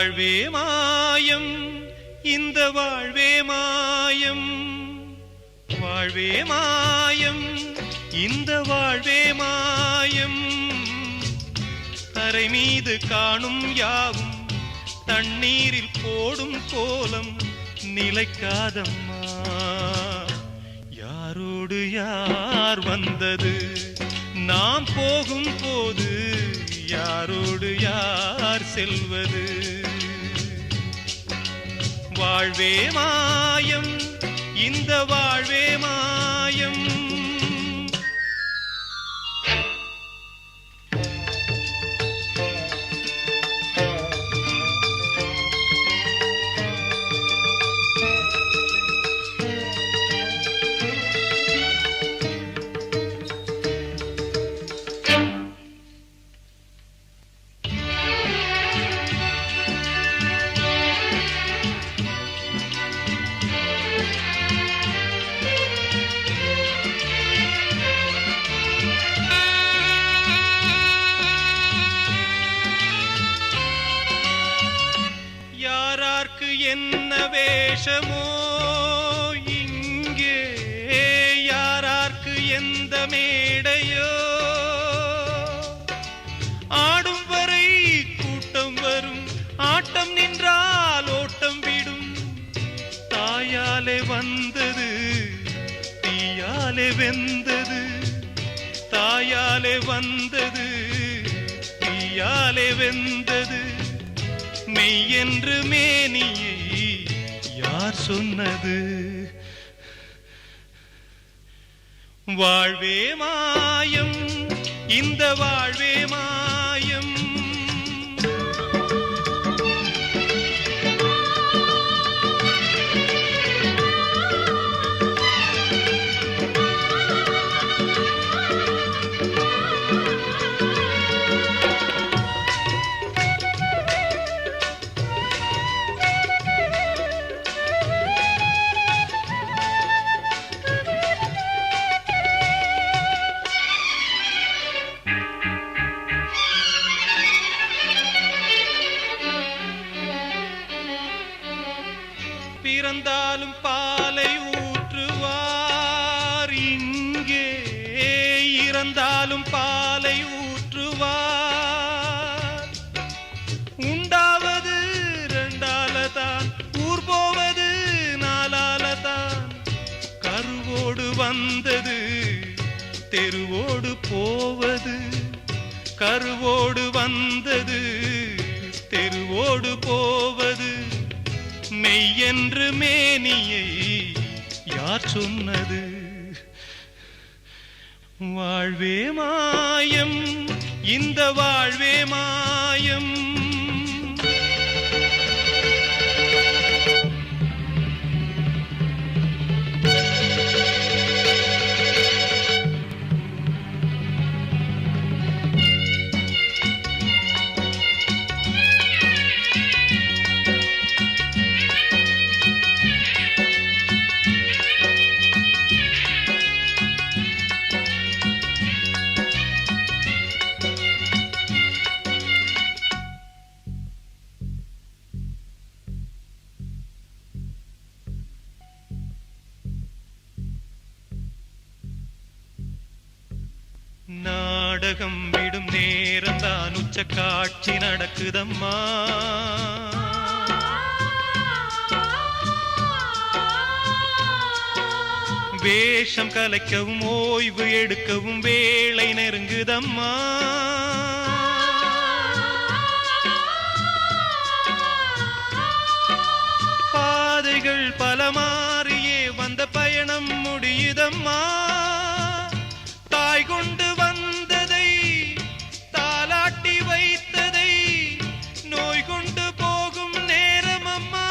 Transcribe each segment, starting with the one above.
வாழ்வே மாயம் இந்த வாழ்வே மாயம், வாழ்வே மாயம் இந்த வாழ்வே மாயம். தரை மீது காணும் யாவும் தண்ணீரில் போடும் கோலம் நிலைக்காதம்மா. யாரோடு யார் வந்தது நாம் போகும் போது, யாரோடு யார் செல்வது. வாழ்வே மாயம் இந்த வாழ்வே மாயம். என்ன வேஷமோ இங்கே, யாரார்க்கு எந்த மேடையோ. ஆடும் வரை கூட்டம் வரும், ஆட்டம் நின்றால் ஓட்டம் விடும். தாயாலே வந்தது தீயாலே வெந்தது, தாயாலே வந்தது தீயாலே வெந்தது. மெய் என்று மேனியை யார் சொன்னது. வாழ்வே மாயம் இந்த வாழ்வே மாயம். பிறந்தாலும் பாலை ஊற்றுவார் இங்கே, இறந்தாலும் பாலை ஊற்றுவார். உண்டாவது ரெண்டாலதான், ஊர் போவது நாலாலதான். கருவோடு வந்தது தெருவோடு போவது, கருவோடு வந்தது தெருவோடு போவது. மெய் என்று மேனியை யார் சொன்னது. வாழ்வே மாயம் இந்த வாழ்வே மாயம். நாடகம் விடும் நேரம் தான் உச்ச காட்சி நடக்குதம்மா. வேஷம் கலைக்கவும் ஓய்வு எடுக்கவும் வேளை நெருங்குதம்மா. பாதைகள் பல மாறியே வந்த பயணம் முடியுதம்மா. தாய் கொண்டு வந்ததை தாலாட்டி வைத்ததை நோய் கொண்டு போகும் நேரம் அம்மா.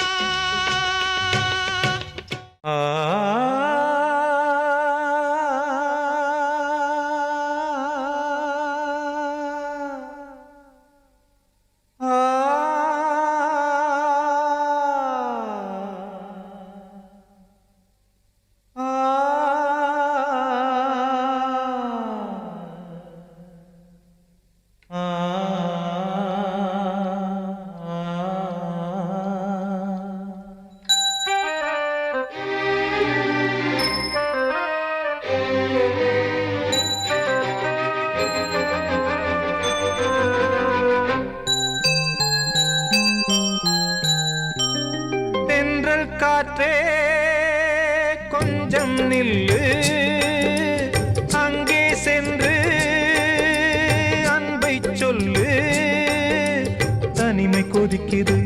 நில்லு அங்கே சென்று அன்பை சொல்லு. தனிமை கொதிக்குது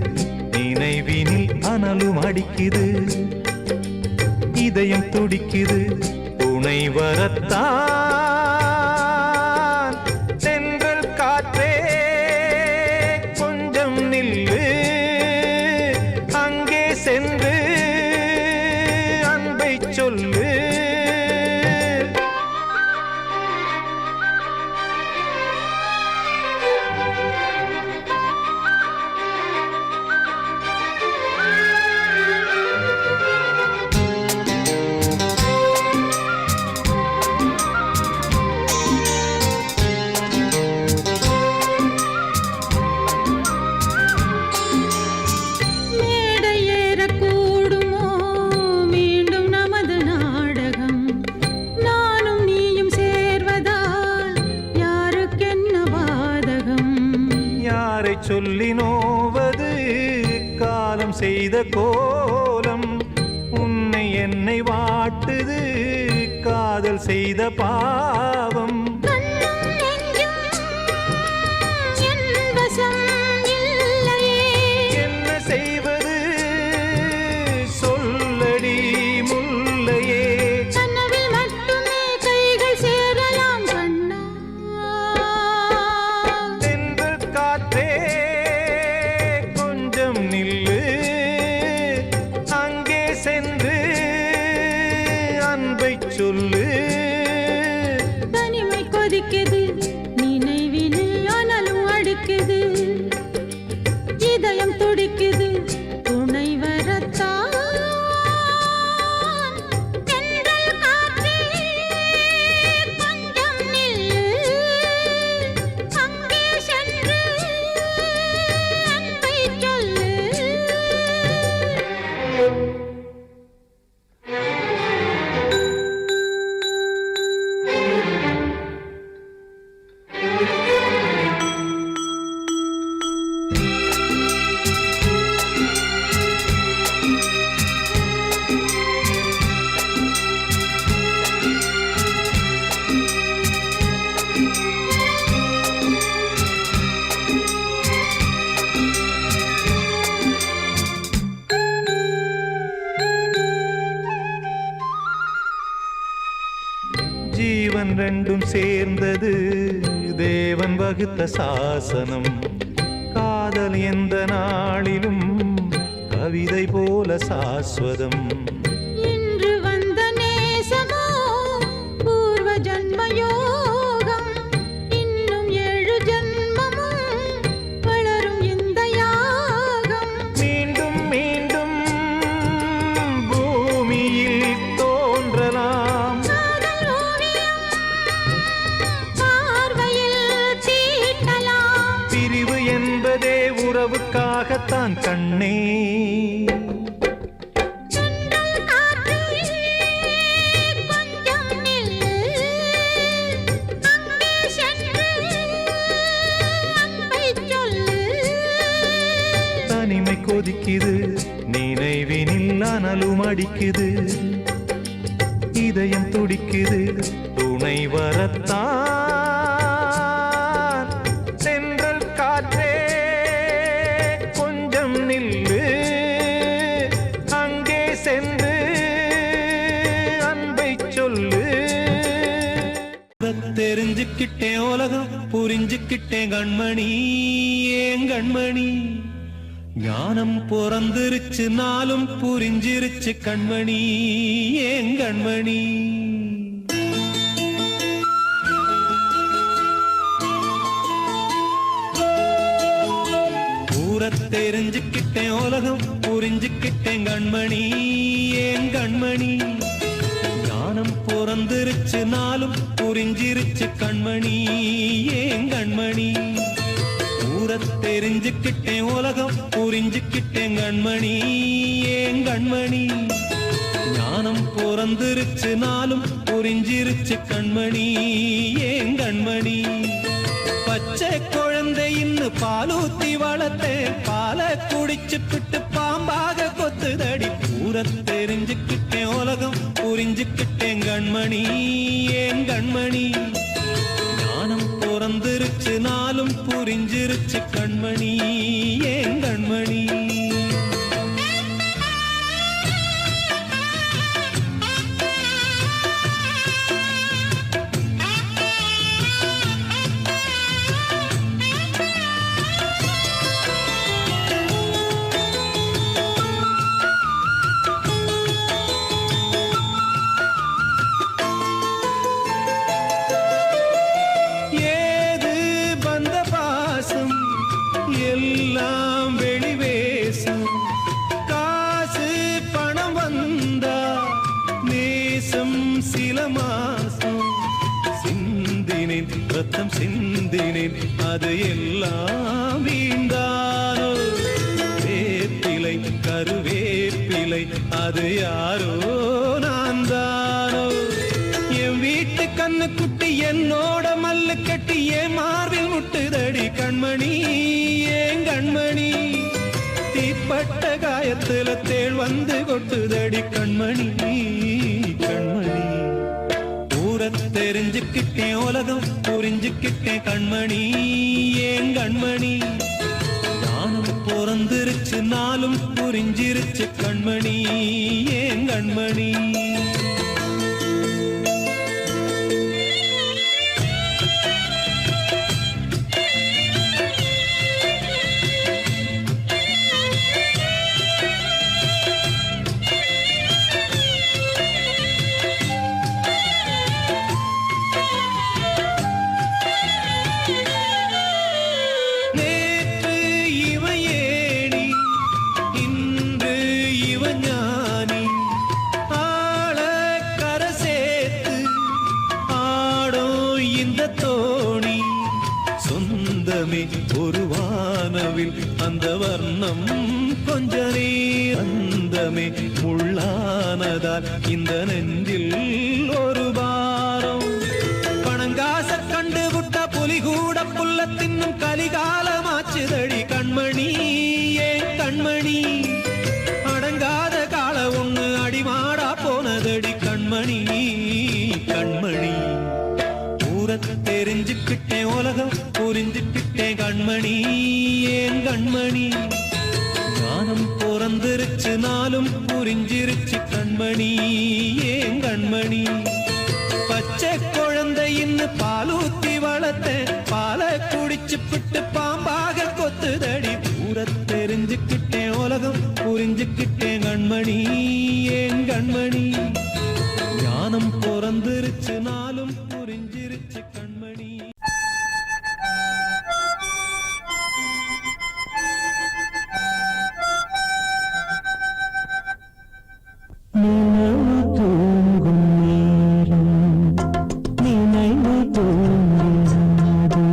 நினைவினில் அனலும் அடிக்குது. இதயம் துடிக்குது துணை வரத்தான். சென்றல் காற்றே கொஞ்சம் நில்லு அங்கே சென்று அன்பை சொல்லு. சொல்லி நோவது காலம் செய்த கோலம். உன்னை என்னை வாட்டுது காதல் செய்த பாவம். என்ன செய்வது சொல்லடி முல்லையே. கனவில் மட்டுமே கைகள் சேரலாம் கண்ணா. தென்றல் காற்றே நில்லு அங்கே சென்று அன்பை சொல்லு. தனிமை கொதிக்குது நினைவினில் அனலும் அடிக்குது. இதயம் துடிக்குது துணை வரத்தான். தென்றல் காற்றே கொஞ்சம் நில்லு அங்கே சென்று அன்பை சொல்லு. ஜீவன் ரெண்டும் சேர்ந்தது தேவன் வகுத்த சாசனம். காதல் எந்த நாளிலும் கவிதை போல சாஸ்வதம். இன்று வந்த நேசமோ பூர்வ ஜன்மயோகம். இன்னும் 7 ஜன்மமும் வளரும் இந்த யாகம். மீண்டும் மீண்டும் பூமியில் தோன்றலாம். பிரிவு என்பதே உறவுக்காகத்தான் கண்ணே. தனிமை கொதிக்குது நினைவினில் அனலும் அடிக்குது. இதயம் துடிக்குது துணை வரத்தான். சென்றல் காற்றே கொஞ்சம் நில்லு அங்கே சென்று அன்பை சொல்லு. தெரிஞ்சுக்கிட்டேன் உலகம் புரிஞ்சுக்கிட்டேன் கண்மணி ஏன் கண்மணி. ஞானம் பிறந்திருச்சு நாளும் புரிஞ்சிருச்சு கண்மணி ஏன் கண்மணி. தெரிஞ்சுக்கிட்டேன் உலகம் புரிஞ்சுக்கிட்டேன் கண்மணி ஏன் கண்மணி. ஞானம் பிறந்திருச்சு நாளும் புரிஞ்சிருச்சு கண்மணி ஏன் கண்மணி. தெரிஞ்சுக்கிட்டேன் உலகம் புரிஞ்சுக்கிட்டேன் கண்மணி ஏன் கண்மணி. ஞானம் பிறந்திருச்சு நாளும் புரிஞ்சிருச்சு கண்மணி ஏன் கண்மணி. பச்சை குழந்தை இன்னு பாலூத்தி வளர்த்தேன் பாலை குடிச்சுப்பிட்டு பாம்பாக கொத்துதடி பூர தெரிஞ்சுக்கிட்டேன் உலகம் புரிஞ்சுக்கிட்டேன் கண்மணி ஏன் கண்மணி ஞானம் பிறந்திருச்சு நாளும் புரிஞ்சிருச்சு கண்மணி ஏன் கண்மணி எல்லாம் வெளிவேசம் காசு பணம் வந்தா நேசம் சில மாசம் சிந்தினேன் ரத்தம் சிந்தினேன் அது எல்லாம் வீண்டானோ வேப்பிலை கருவேப்பிலை அது யாரோ நான் தானோ என் வீட்டு கண்ணு குட்டி என்னோட மல்லு கட்டி என் மார்பில் முட்டுதடி கண்மணி ஏன் கண்மணி தீப்பட்ட காயத்துல தேள் வந்து கொட்டுதடி கண்மணி கண்மணி ஊர தெரிஞ்சுக்கிட்டேன் உலகம் புரிஞ்சுக்கிட்டேன் கண்மணி ஏன் கண்மணி ஞானம் பிறந்திருச்சு நாளும் புரிஞ்சிருச்சு கண்மணி ஏன் கண்மணி ஒரு வானவில் அந்த வர்ணம் கொஞ்ச நேரந்தமே முள்ளானதால் இந்த நெஞ்சில் ஒரு பாரம் பணங்காச கண்டு விட்ட புலி கூட புல்ல தின்னும் கலிகாலமாச்சுதடி கண்மணி ஏன் கண்மணி அடங்காத கால ஒண்ணு அடிமாடா போனதடி கண்மணி கண்மணி தெரிஞ்சுக்கிட்டேன் உலகம் புரிஞ்சுக்கிட்டேன் கண்மணி ஏன் கண்மணி ஞானம் பிறந்திருச்சு நாளும் புரிஞ்சிருச்சு கண்மணி ஏன் கண்மணி பச்சை குழந்தை இன்னு பாலூத்தி வளர்த்தேன் பாலை குடிச்சுப்பிட்டு பாம்பாக கொத்துதடி பூர தெரிஞ்சுக்கிட்டேன் உலகம் புரிஞ்சுக்கிட்டேன் கண்மணி ஏன் கண்மணி ஞானம் பிறந்திருச்சு நாளும் புரிஞ்சிருச்சு கண்மணி நினைவு தூங்கும் நேரம் நினைவு தூங்காது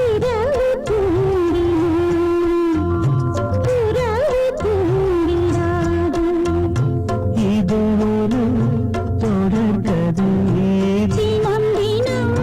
இரவு தூங்கினாலும் உறவு தூங்கினாது இது ஒரு தொடர்கதை தினம் தினம்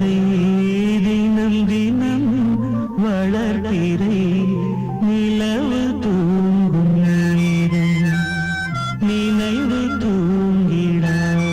அதை தினம் தினம் வளர்பிறை நிலவு தூங்கும் நேரம் நினைவு தூங்கிடாது.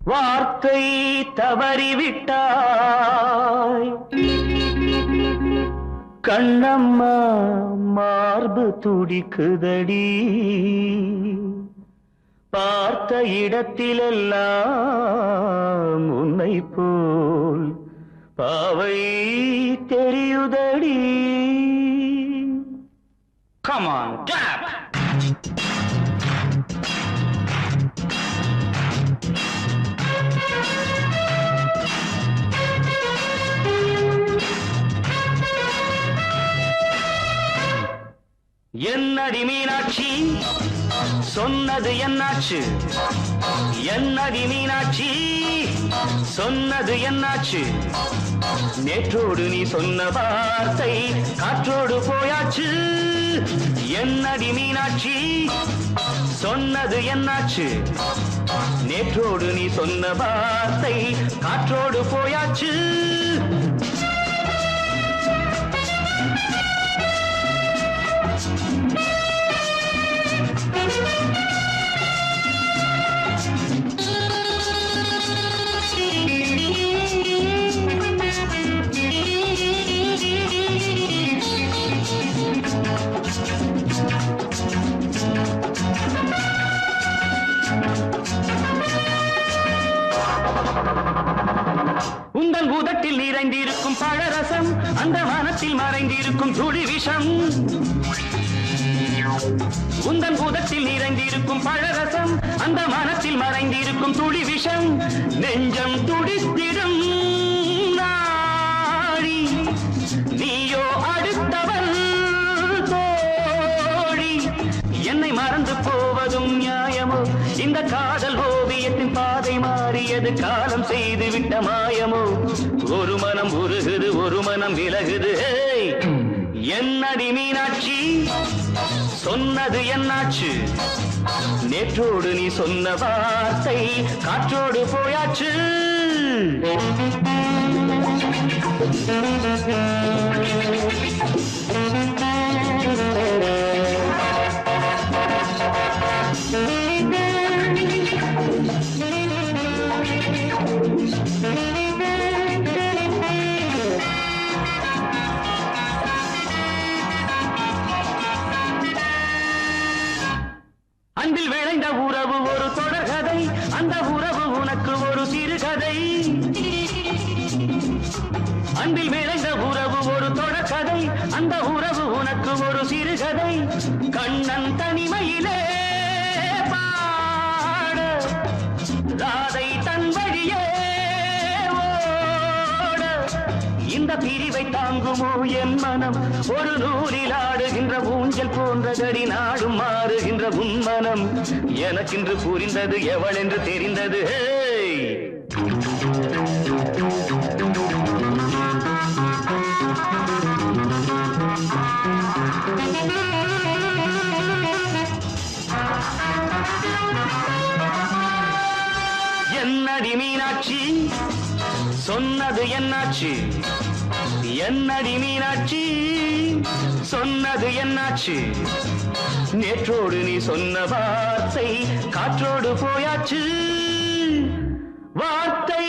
வார்த்தை தவறிவிட்டாய் கண்ணம்மா மார்பு துடிக்குதடி பார்த்த இடத்திலெல்லாம் உன்னை போல் பாவை தெரியுதடி. Come on, clap! என்னடி மீனாட்சி சொன்னது என்னாச்சு என்னடி மீனாட்சி சொன்னது என்னாச்சு நேற்றோடு நீ சொன்ன வார்த்தை காற்றோடு போயாச்சு என்னடி மீனாட்சி சொன்னது என்னாச்சு நேற்றோடு நீ சொன்ன வார்த்தை காற்றோடு போயாச்சு உந்தன் பூதத்தில் நிறைந்திருக்கும் பழரசம் அந்த வானத்தில் மறைந்திருக்கும் துளி விஷம் உந்தன் பூதத்தில் நிறைந்திருக்கும் பழரசம் அந்த வானத்தில் மறைந்திருக்கும் துளி விஷம் நெஞ்சம் துடித்திடும் நாடி நீயோ அடுத்தவன் தோழி என்னை மறந்து போவதும் நியாயமோ இந்த காதல் ஓவியத்தின் பாதை மாறியது காலம் செய்து விட்ட மாயமோ ஒரு மனம் உருகுது ஒரு மனம் விலகுது என்னடி மீனாட்சி சொன்னது என்னாச்சு நேற்றோடு நீ சொன்ன வார்த்தை காற்றோடு போயாச்சு அன்பில் விளைந்த உறவு ஒரு தொடர்கதை அந்த உறவு உனக்கு ஒரு சிறுகதை அன்பில் விளைந்த உறவு ஒரு தொடர்கதை அந்த உறவு உனக்கு ஒரு சிறுகதை கண்ணன் தனிமையிலே பாட ராதை தன் வழியே ஓட இந்த பிரிவை தாங்குமோ என் மனம் ஒரு நூலில் ஆடுகின்ற ஊஞ்சல் போன்றதடி நாடும் மாறுகின்ற உன்மனம் எனக்கென்று புரிந்தது எவள் என்று தெரிந்தது என்னடி மீனாட்சி சொன்னது என்னாச்சு என்னடி மீனாட்சி சொன்னது என்னாச்சு நேற்றோடு நீ சொன்ன வார்த்தை காற்றோடு போயாச்சு வார்த்தை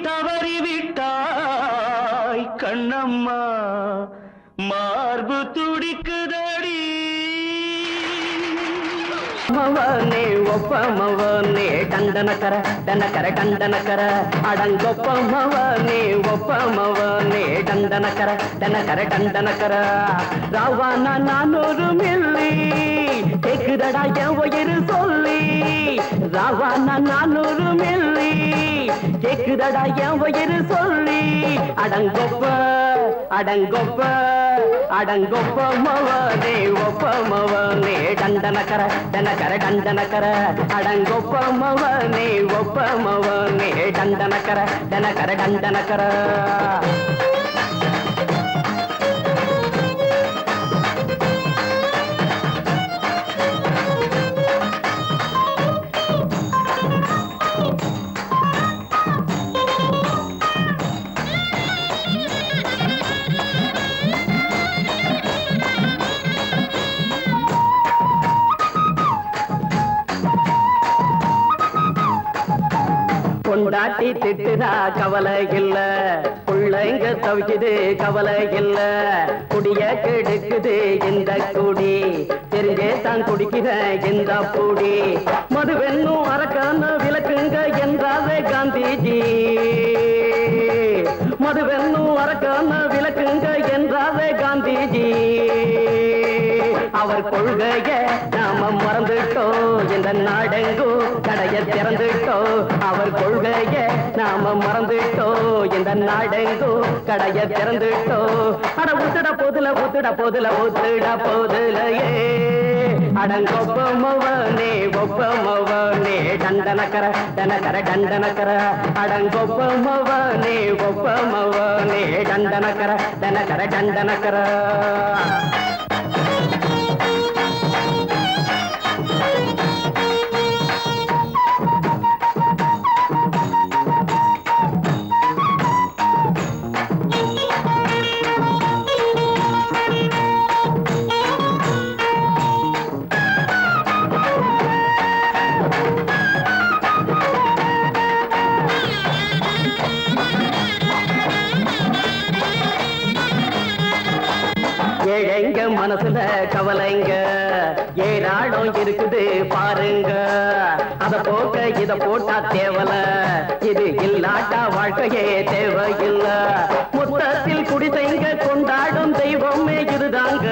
தவறிவிட்டாய் கண்ணம்மா மார்பு துடிக்குதடி மவனே ஒப்பமவனே டண்டனக்கர டனக்கர அடங்கொப்பமவனே ஒப்பமவனே டண்டனக்கர ராவான 400 மில்லி கேக்குதடா என் உயிர் சொல்லி ராவான 400 மில்லி கேக்குதடா என் உயிர் சொல்லி அடங்கொப்பமவனே ஒப்பமவனே டண்டனக்கர அடங்கொப்பமவனே ஒப்பமவனே டண்டனக்கர பொண்டாட்டி திட்டுதா கவலை இல்ல புள்ளைங்க தவிக்குது கவலை இல்ல குடிய கெடுக்குது இந்த குடி தெரிஞ்சே தான் குடிக்கிற இந்த பூடி மதுவென்னும் அரக்கான விளக்குங்க என்றாரே காந்திஜி மதுவென்னும் அரக்கான விளக்குங்க என்றாரே காந்திஜி அவர் கொள்கைய நாம மறந்துட்டோம் இந்த நாடெங்கோ கடைய திறந்துட்டோம் அவர் கொள்கைய நாம மறந்துட்டோம் இந்த நாடெங்கும் கடைய திறந்துட்டோம் அட ஊத்துட போதுல போதுலையே அடங்கொப்பமவனே ஒப்பமவனே டண்டனக்கர டனக்கர அடங்கொப்பமவனே ஒப்பமவனே டண்டனக்கர ஏழைங்க மனசுல கவலைங்க ஏராளம் இருக்குது பாருங்க அத போக்க இத போட்டா தேவல இது இல்லாட்டா வாழ்க்கையே தேவையில்ல மொத்தத்தில் குடிசைங்க கொண்டாடும் தெய்வமே இதுதாங்க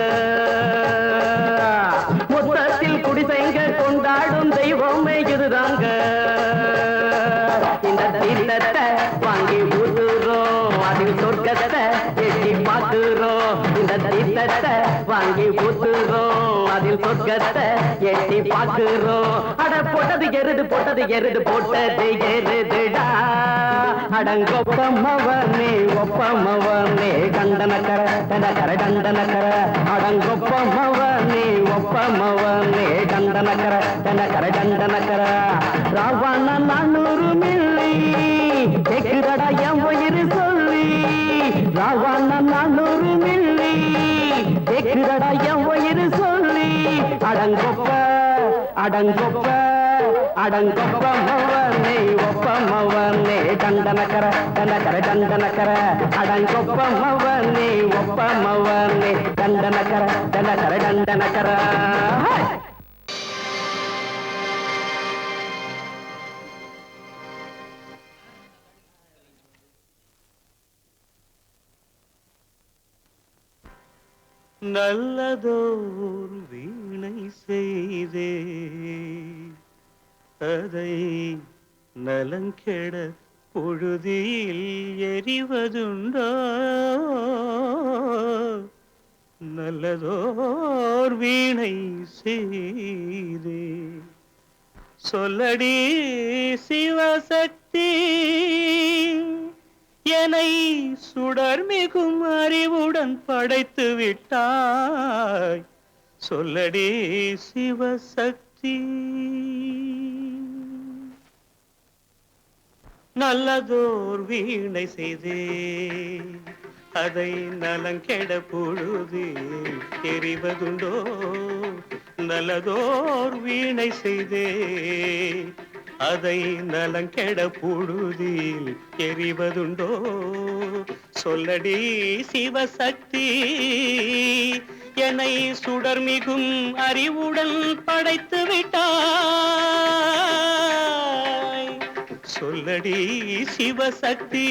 மொத்தத்தில் குடிசைங்க கொண்டாடும் தெய்வமே இதுதாங்க இந்த தீர்த்தத்தை வாங்கி ஊத்துறோம் அதில் சொர்க்கத்தை எட்டி பார்க்கிறோம் இந்த தீர்த்தத்தை வாங்கி ஊத்துறோம் அதில் சொர்க்கத்தை எட்டி பார்க்கிறோம் அட போட்டது எருதுடா அடங்கொப்பமவனே ஒப்பமவனே டண்டனக்கர அடங்கொப்பமவனே ஒப்பமவனே டண்டனக்கர ராவண 400 மில்லி கேக்குதடா என் உயிர் சொல்லி ராவண 400 மில்லி கேக்குதடா என் உயிர் சொல்லி அடங்கொப்பமவனே ஒப்பமவனே டண்டனக்கர அடங்கொப்பமவனே ஒப்பமவனே டண்டனக்கர நல்லதோர் வீணை செய்தே அதை நலங்கெட பொழுதில் எறிவதுண்டோ நல்லதோர் வீணை செய்தே சொல்லடி சிவசக்தி என்னை சுடர் மிகும் அறிவுடன் படைத்து விட்டாய் சொல்லடி சிவசக்தி நல்லதோர் வீணை செய்தே அதை நலங்கெட பொழுது எறிவதுண்டோ நல்லதோர் வீணை செய்தே அதை நலங்கெட பொழுதில் எறிவதுண்டோ சொல்லடி சிவசக்தி என்னை சுடர் மிகும் அறிவுடன் படைத்து விட்டாய் சொல்லடி சிவசக்தி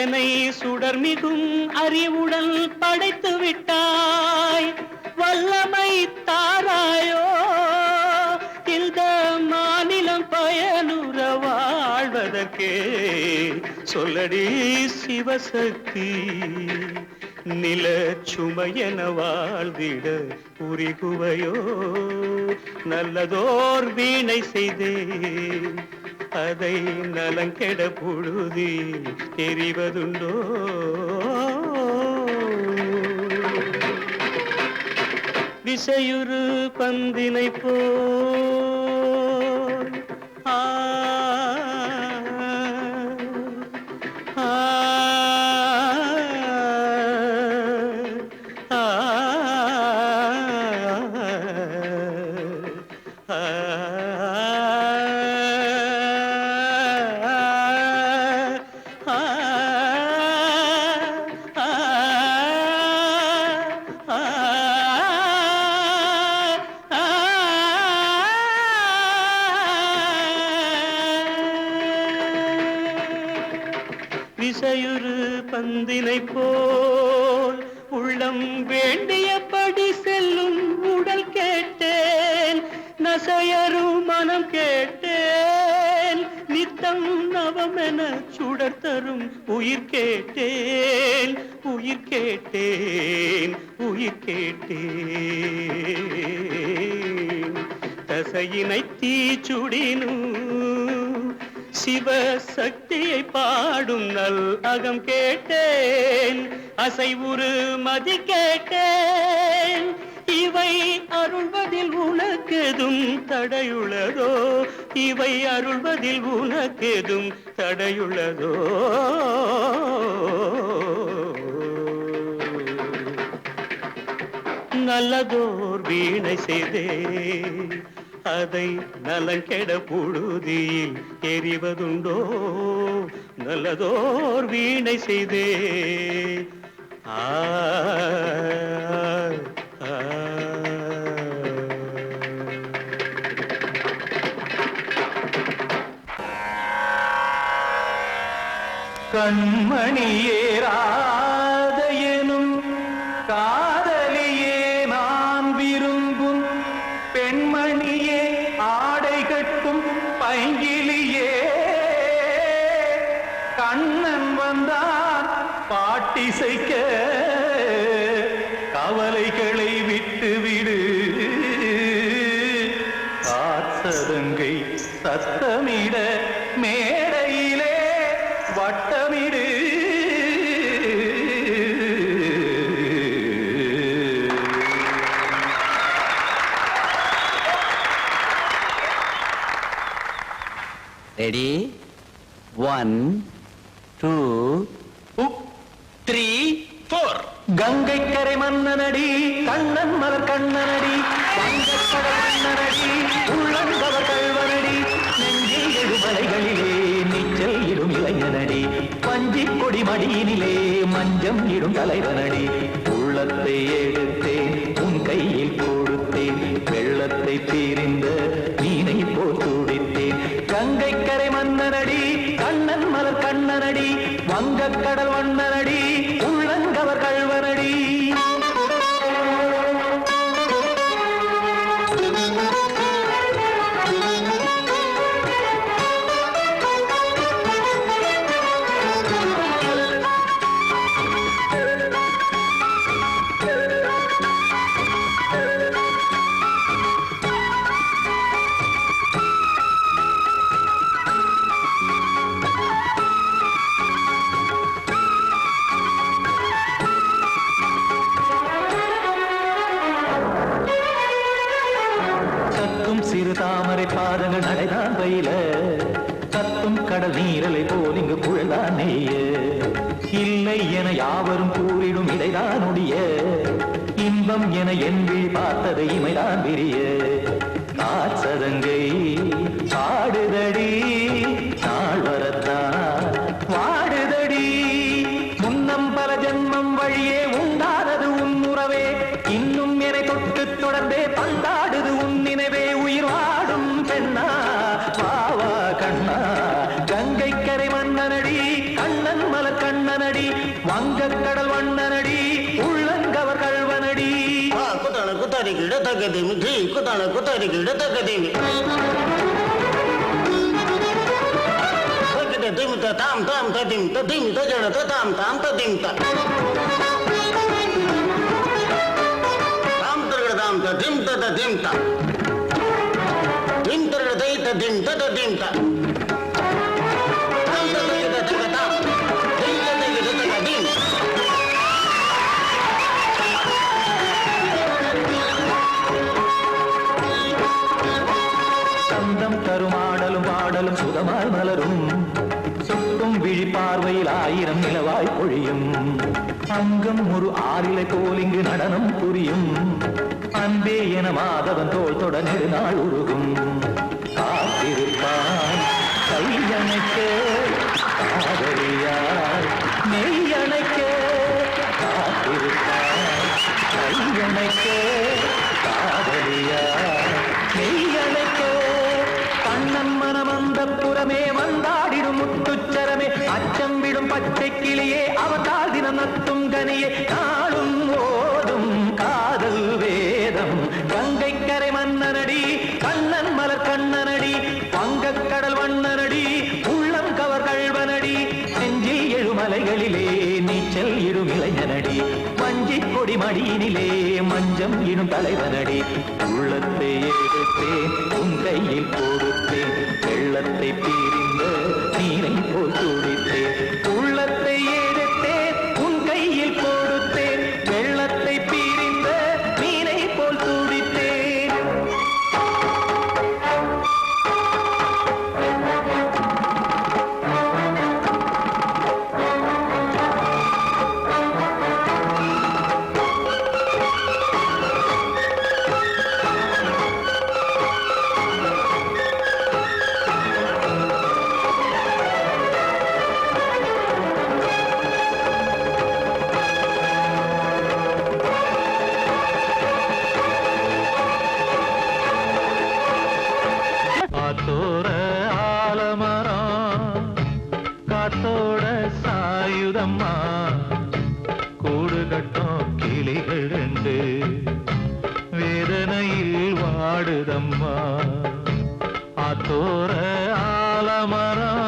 என்னை சுடர் மிகும் அறிவுடன் படைத்து விட்டாய் வல்லமை தாராயோ இந்த மாநிலம் பயனுற வாழ்வதற்கே சொல்லடி சிவசக்தி நில சுமையென வாழ்ந்திட புரிகுவையோ நல்லதோர் வீணை செய்தே அதை நலங்கெட பொழுதில் தெரிவதுண்டோ விசையுறு பந்தினை போல் விசையுறு பந்தினை போல் உள்ளம் வேண்டியபடி செல்லும் உடல் கேட்டேன் நச மங்கையரும் மனம் கேட்டேன் நித்தம் நவமென சுடர் தரும் உயிர் கேட்டேன் உயிர் கேட்டேன் உயிர் கேட்டேன் தசையினை தீச்சுடினும் சிவசக்தியை பாடும் நல் அகம் கேட்டேன் அசைவுறு மதி கேட்டேன் இவை அருள்வதில் உனக்கெதும் தடையுள்ளதோ இவை அருள்வதில் உனக்கெதும் தடையுள்ளதோ நல்லதோர் வீணை செய்தே அதை நலங்கெட புழுதியில் எறிவதுண்டோ நல்லதோர் வீணை செய்தே ஆ கண்மணியேராத எனும் காதலியே நான் விரும்பும் பெண்மணியே ஆடை கட்டும் பைங்கிலியே கண்ணன் வந்தான் பாட்டிசைக்க கவலைகளை விட்டுவிடு காத்ததங்கை சத்தமிட மேடையிலே வட்டமிடு ரெடி 1 2 3 4 கங்கை கரை மன்னனடி கண்ணன் மலர் கண்ணனடி வங்கக்கடல் மன்னனடி உள்ளங்கவர் கல்வனடி நெஞ்சில் எழுமலைகளிலே நீச்சல் இடும் இளைஞனடி பஞ்சி கொடி மடியினிலே மஞ்சம் இடும் தலைவனடி உள்ளத்தை எடுத்தேன் உன் கையில் கொடுத்தேன் வெள்ளத்தை தீரிந்த மீனை போல் துடித்தேன் கங்கை கரை மன்னனடி கண்ணன் மலர் கண்ணனடி வங்கக்கடல் மன்னனடி உள்ளங்கவர் கல்வனடி சிறு தாமரை பாதங்கள் நடைதான் பயில கத்தும் கடல் நீரலை போல் இங்கு புழல்தான் நெய்ய இல்லை என யாவரும் கூறிடும் இடைதான் உடைய இன்பம் என என்பி பார்த்தது இமைதான் விரிய காச்சதங்கை பாடுதடி நாள் வரத்தான் வாடுதடி முன்னம் பல ஜென்மம் வழியே உண்டானது உன் உறவே இன்னும் என்னை தொட்டு தொடர்ந்தே பந்தாடுது உன் நினைவே உயிர் வாடும் பெண்ணா வாவா கண்ணா கங்கை கரை மன்னனடி கண்ணன் மலர் கண்ணனடி வங்கக்கடல் வண்ணனடி உள்ளங்கவர் கல்வனடி குத்தான குத்தாரி கிட தக்கதேமி ஜி குத்தான குத்தாரி கிட தக்கதேமி திமித்த தாம் தாம் ததிம் ததிம் தஜட தாம் தாம் ததிம் தாம் தர்கட தாம் ததிம் ததிம் தாம் திம் தர்கட தை ததிம் ததிம் தாம் தாம் தர்கட தக தாம் திம் ததிம் ததிம் சந்தம் தருமாடலும் பாடலும் சுகமாய் மலரும் சுட்டும் விழி பார்வையில் ஆயிரம் நிலவாய் பொழியும் அங்கம் ஒரு ஆறிலை போல் இங்கு நடனம் புரியும் அன்பே என மாதவன் தோல் தொட நெடுநாள் உருகும் காத்திருப்பான் கையணைக்க காதலியார் மெய்யணைக்க காத்திருப்பான் கையணைக்க காதலியார் மெய்யணைக்க கண்ணன் மனம் அந்த புறமே வந்தாடிடும் முத்துச்சரமே அச்சம் விடும் பச்சை கிளியே அவதால் தினம் நத்தும் கனியே நாளும் ஓடும் காதல் வேதம் கங்கை கரை மன்னனடி கண்ணன் மடியினிலே மஞ்சம் இடும் தலைவனடி உள்ளத்தை எடுத்தேன் உன் கையில் கொடுத்தேன் வெள்ளத்தை பிரிந்த நீரை போல் துடித்தேன் உள்ளத்தை எடுத்தேன் உன் கையில் கொடுத்தேன் வெள்ளத்தை பிரிந்த நீரை போல் துடித்தேன் காத்தோர ஆலமரம் காத்தோட சாயுதம்மா கூடு கட்டும் கிளிகள் ரெண்டு வேதனையில் வாடுதம்மா ஆத்தோர ஆலமரம்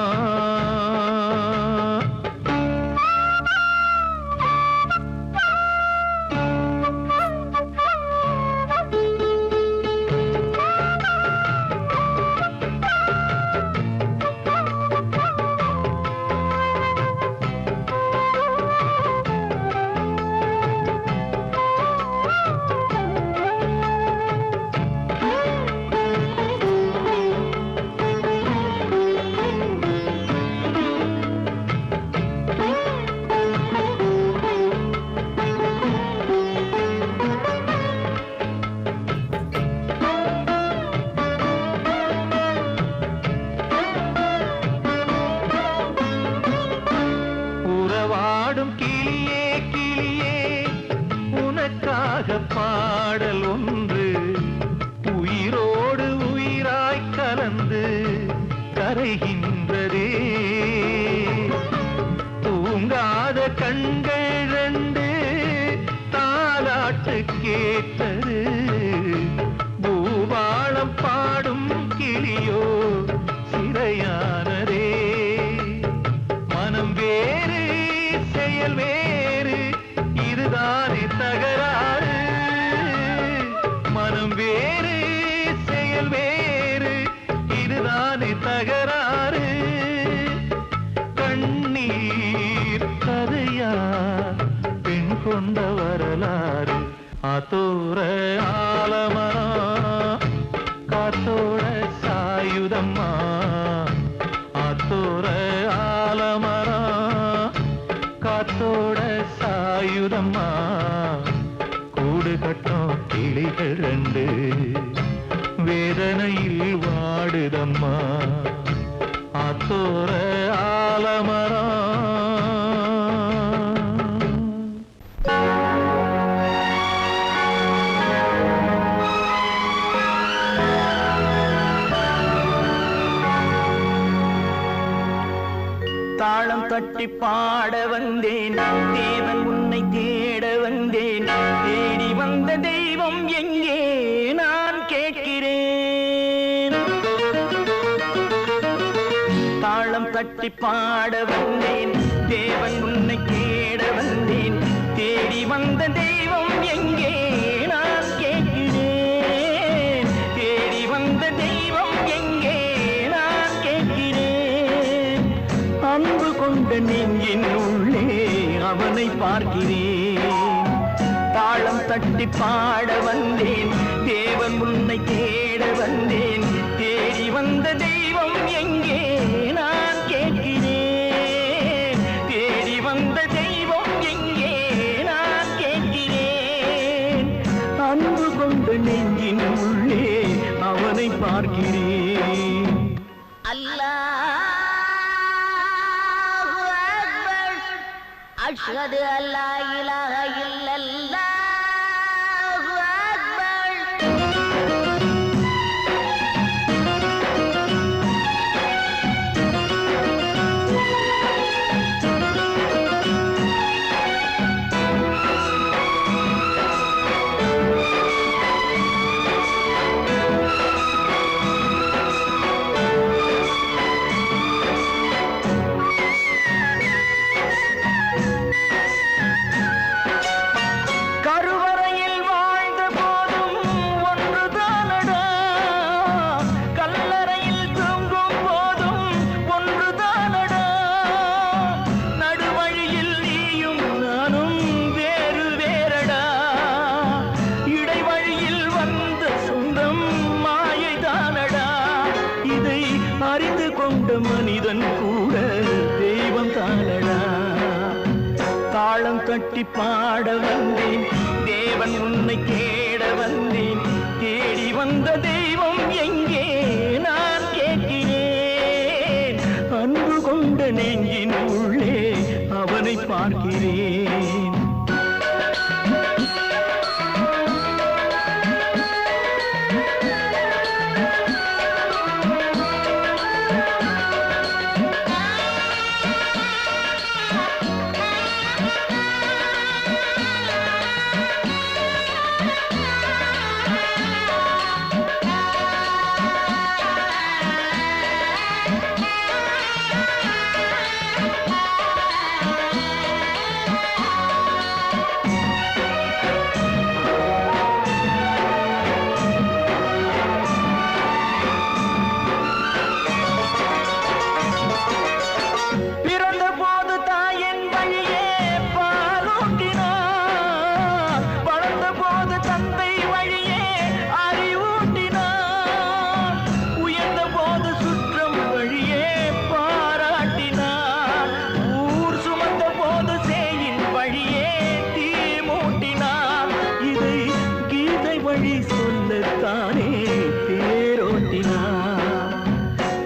உறவாடும் கிளியே கிளியே உனக்காக பாடல் ஒன்று உயிரோடு உயிராய் கலந்து கரைகின்றதே தூங்காத கண்கள் ரெண்டு தாலாட்டு கேட்டது பூபாளம் பாடும் கிளியோ சிறையானதே மனம் வேறு செயல் வேறு இதுதானே தகராறு மனம் வேறு செயல் வேறு இதுதானே தகராறு கண்ணீர் கதையா பெண் கொண்ட வரலாறு ஆத்தோர ஆலமரம் காத்தோட சாயுதம்மா ஆத்தோர ஆலமரம் காத்தோட சாயுதம்மா கூடு கட்டும் கிளிகள் ரெண்டு வேதனையில் வாடுதம்மா ஆத்தோர ஆலமரம் தாளம் தட்டி பாட வந்தேன் தேவன் உன்னை தேட வந்தேன் தேடி வந்த தெய்வம் எங்கே நான் கேட்கிறேன் தாளம் தட்டி பாட வந்தேன் தேவன் உன்னை தேட வந்தேன் தேடி வந்த தெய்வம் எங்கே நான் கேட்கிறேன் தேடி வந்த தெய்வம் எங்கே நான் கேட்கிறேன் அன்பு கொண்ட நெஞ்சின் உள்ளே அவனை பார்க்கிறேன் தாளம் தட்டி பாட வந்தேன் தேவன் உன்னை தேட வந்தேன் தேடி வந்த தெய்வம் எங்கே நான் கேட்கிறேன் தேடி வந்த தெய்வம் எங்கே நான் கேட்கிறேன் அன்பு கொண்ட நெஞ்சின் உள்ளே அவனை பார்க்கிறேன் أشهد أن لا إله إلا الله أكبر அறிந்து கொண்ட மனிதன் கூட தெய்வம் தானடா. தாளம் தட்டி பாட வந்தேன், தேவன் உன்னை தேட வந்தேன். தேடி வந்த தெய்வம் எங்கே நான் கேட்கிறேன். அன்பு கொண்ட நெஞ்சின் உள்ளே அவனை பார்க்கிறேன்.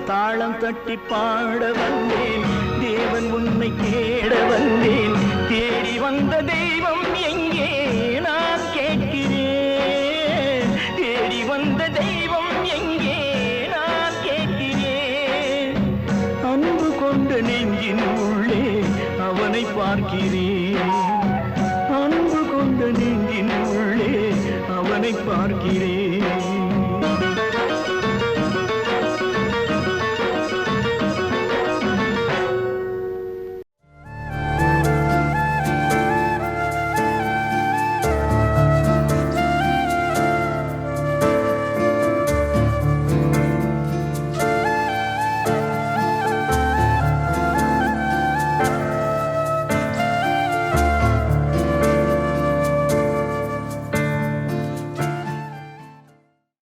தாளம் தட்டி பாட வந்தேன், தேவன் உன்னை தேட வந்தேன். தேடி வந்த தெய்வம் எங்கே நான் கேட்கிறேன். தேடி வந்த தெய்வம் எங்கே நான் கேட்கிறேன். அன்பு கொண்ட நெஞ்சின் உள்ளே அவனை பார்க்கிறேன். அன்பு கொண்ட நெஞ்சின் உள்ளே அவனை பார்க்கிறேன்.